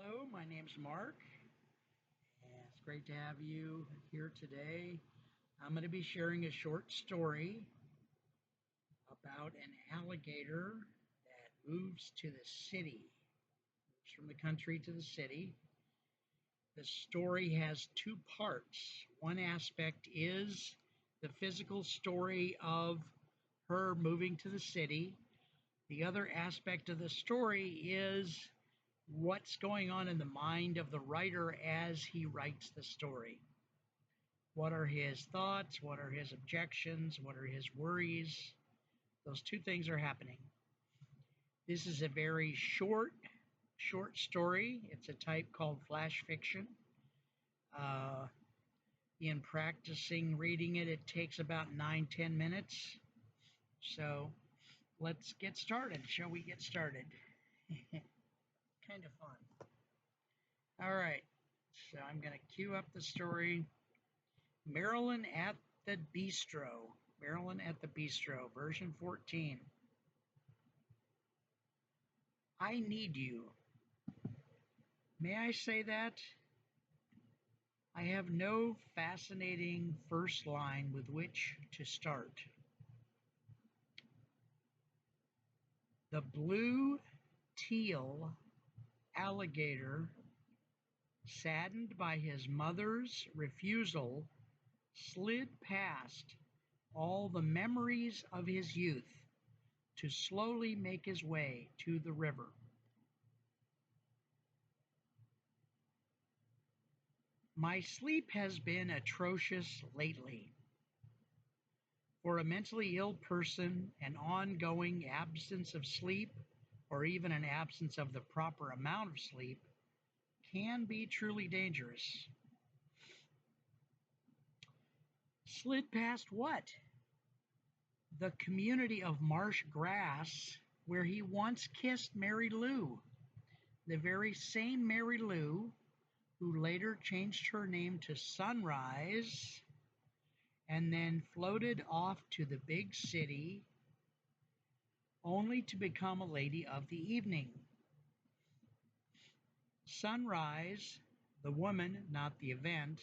Hello, my name's Mark, and it's great to have you here today. I'm going to be sharing a short story about an alligator that moves to the city, moves from the country to the city. The story has two parts. One aspect is the physical story of her moving to the city. The other aspect of the story is what's going on in the mind of the writer as he writes the story. What are his thoughts? What are his objections? What are his worries? Those two things are happening. This is a very short story. It's a type called flash fiction. In practicing reading it, it takes about 9-10 minutes. So let's get started. Shall we get started? Kind of fun. All right, so I'm going to cue up the story. Marilyn at the Bistro. Marilyn at the Bistro, version 14. I need you. May I say that? I have no fascinating first line with which to start. The blue teal alligator, saddened by his mother's refusal, slid past all the memories of his youth to slowly make his way to the river. My sleep has been atrocious lately. For a mentally ill person, an ongoing absence of sleep, or even an absence of the proper amount of sleep, can be truly dangerous. Slid past what? The community of marsh grass where he once kissed Mary Lou, the very same Mary Lou who later changed her name to Sunrise and then floated off to the big city only to become a lady of the evening. Sunrise, the woman, not the event,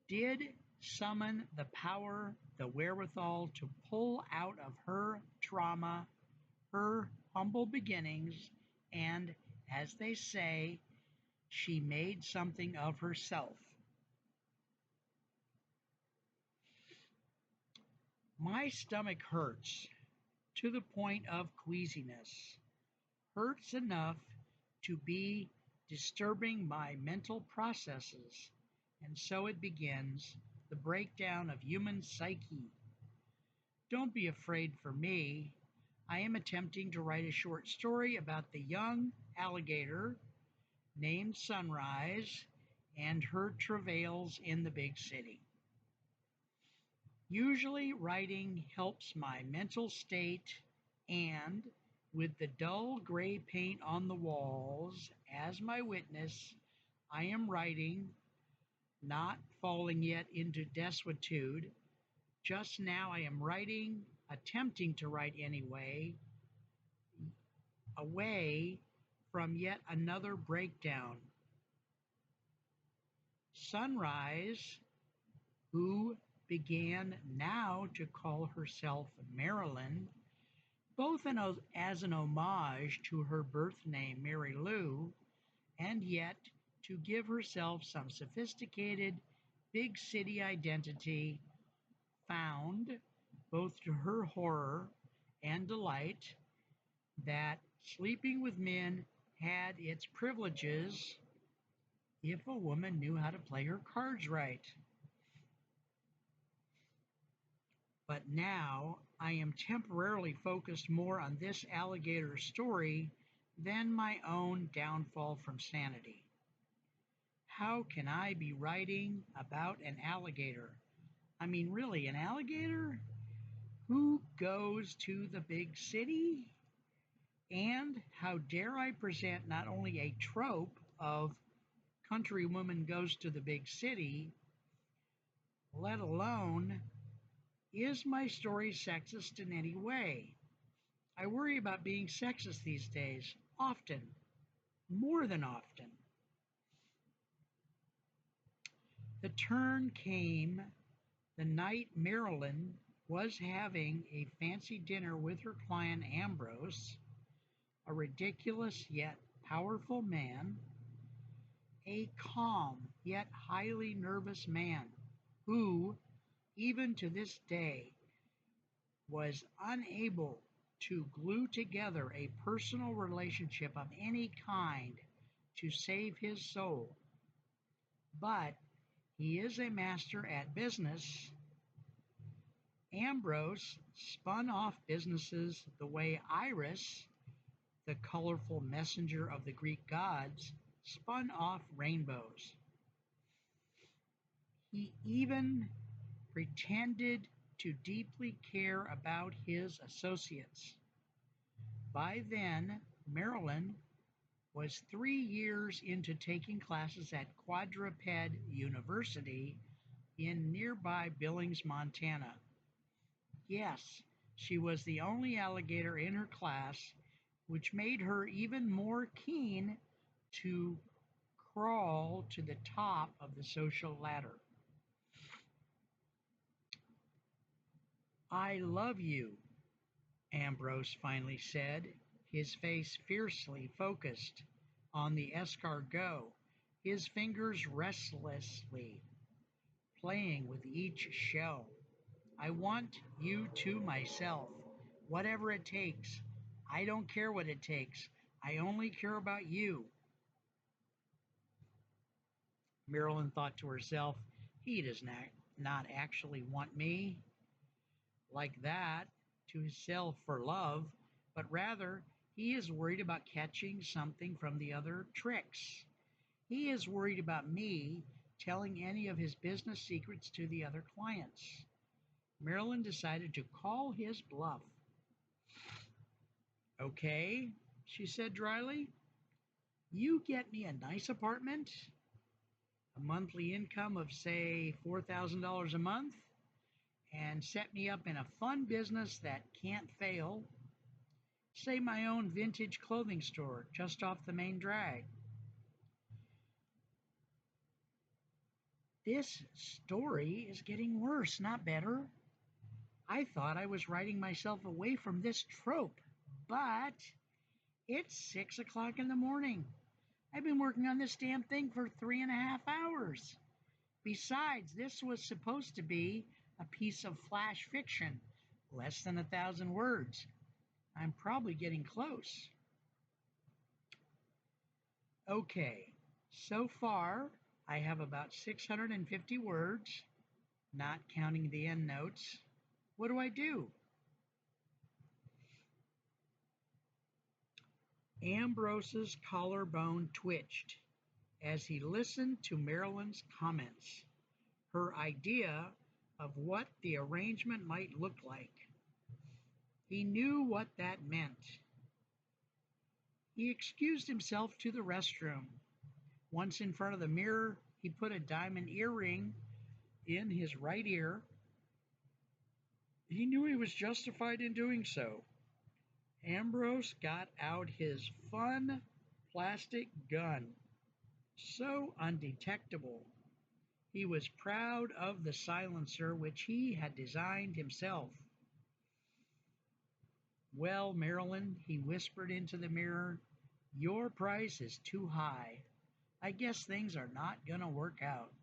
did summon the power, the wherewithal to pull out of her trauma, her humble beginnings, and, as they say, she made something of herself. My stomach hurts to the point of queasiness, hurts enough to be disturbing my mental processes, and so it begins, the breakdown of human psyche. Don't be afraid for me. I am attempting to write a short story about the young alligator named Sunrise and her travails in the big city. Usually writing helps my mental state, and with the dull gray paint on the walls as my witness, I am writing, not falling yet into desuetude. Just now I am writing, attempting to write anyway, away from yet another breakdown. Sunrise, who began now to call herself Marilyn, both as an homage to her birth name, Mary Lou, and yet to give herself some sophisticated big city identity, found, both to her horror and delight, that sleeping with men had its privileges if a woman knew how to play her cards right. But now I am temporarily focused more on this alligator story than my own downfall from sanity. How can I be writing about an alligator? I mean, really, an alligator? Who goes to the big city? And how dare I present not only a trope of country woman goes to the big city, let alone, is my story sexist in any way? I worry about being sexist these days, often, more than often. The turn came the night Marilyn was having a fancy dinner with her client Ambrose, a ridiculous yet powerful man, a calm yet highly nervous man who, even to this day, was unable to glue together a personal relationship of any kind to save his soul. But he is a master at business. Ambrose spun off businesses the way Iris, the colorful messenger of the Greek gods, spun off rainbows. He even pretended to deeply care about his associates. By then, Marilyn was 3 years into taking classes at Quadruped University in nearby Billings, Montana. Yes, she was the only alligator in her class, which made her even more keen to crawl to the top of the social ladder. "I love you," Ambrose finally said, his face fiercely focused on the escargot, his fingers restlessly playing with each shell. "I want you to myself, whatever it takes. I don't care what it takes. I only care about you." Marilyn thought to herself, he does not actually want me like that to himself for love, but rather he is worried about catching something from the other tricks. He is worried about me telling any of his business secrets to the other clients. Marilyn decided to call his bluff. "Okay," she said dryly, "you get me a nice apartment, a monthly income of, say, $4,000 a month, and set me up in a fun business that can't fail, say my own vintage clothing store just off the main drag." This story is getting worse, not better. I thought I was writing myself away from this trope, but it's 6 o'clock in the morning. I've been working on this damn thing for 3.5 hours. Besides, this was supposed to be a piece of flash fiction, less than 1,000 words. I'm probably getting close. Okay, so far I have about 650 words, not counting the endnotes. What do I do? Ambrose's collarbone twitched as he listened to Marilyn's comments, her idea of what the arrangement might look like. He knew what that meant. He excused himself to the restroom. Once in front of the mirror, he put a diamond earring in his right ear. He knew he was justified in doing so. Ambrose got out his fun plastic gun, so undetectable. He was proud of the silencer which he had designed himself. "Well, Marilyn," he whispered into the mirror, "your price is too high. I guess things are not going to work out."